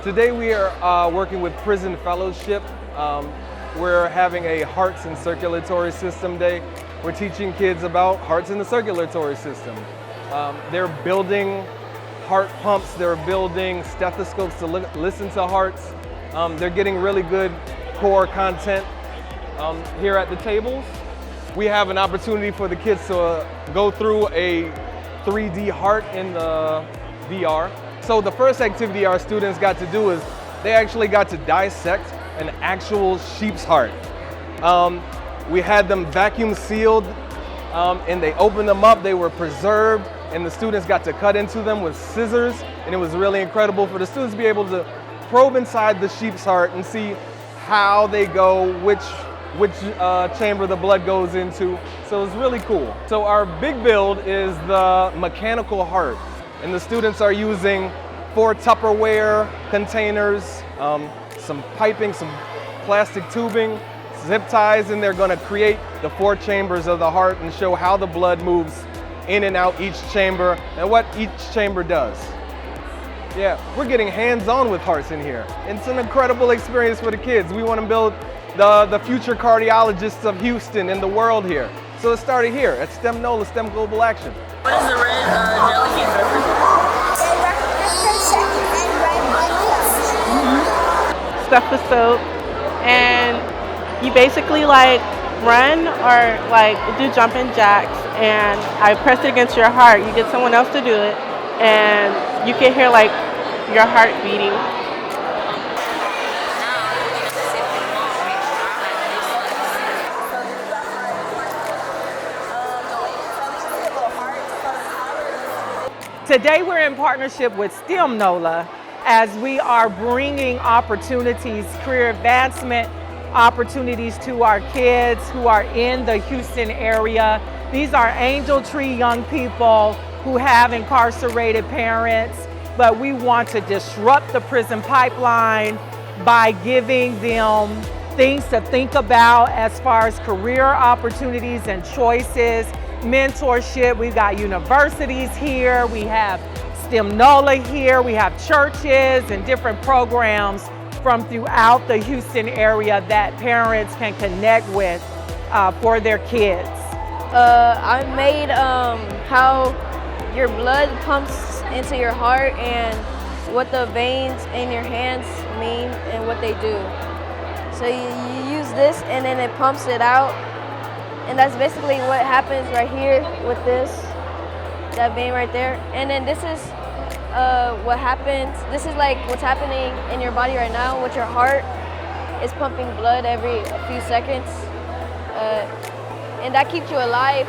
Today we are working with Prison Fellowship. We're having a Hearts and Circulatory System Day. We're teaching kids about hearts and the circulatory system. They're building heart pumps, they're building stethoscopes to listen to hearts. They're getting really good core content here at the tables. We have an opportunity for the kids to go through a 3D heart in the VR. So the first activity our students got to do is they actually got to dissect an actual sheep's heart. We had them vacuum sealed and they opened them up, they were preserved, and the students got to cut into them with scissors, and it was really incredible for the students to be able to probe inside the sheep's heart and see how they go, which chamber the blood goes into. So it's really cool. So our big build is the mechanical heart. And the students are using 4 Tupperware containers, some piping, some plastic tubing, zip ties, and they're going to create the 4 chambers of the heart and show how the blood moves in and out each chamber and what each chamber does. Yeah, we're getting hands-on with hearts in here. It's an incredible experience for the kids. We want to build the future cardiologists of Houston and the world here. So it started here at STEM NOLA, STEM Global Action. What is the red jelly bean represent? Stethoscope, and you basically like run or like do jumping jacks, and I press it against your heart. You get someone else to do it, and you can hear like your heart beating. Today we're in partnership with STEM NOLA as we are bringing opportunities, career advancement opportunities to our kids who are in the Houston area. These are Angel Tree young people who have incarcerated parents, but we want to disrupt the prison pipeline by giving them things to think about as far as career opportunities and choices. Mentorship, we've got universities here, we have STEM NOLA here, we have churches and different programs from throughout the Houston area that parents can connect with for their kids. I made how your blood pumps into your heart and what the veins in your hands mean and what they do. So you use this and then it pumps it out. And that's basically what happens right here with this, that vein right there. And then this is what happens. This is like what's happening in your body right now with your heart. It's pumping blood every few seconds. And that keeps you alive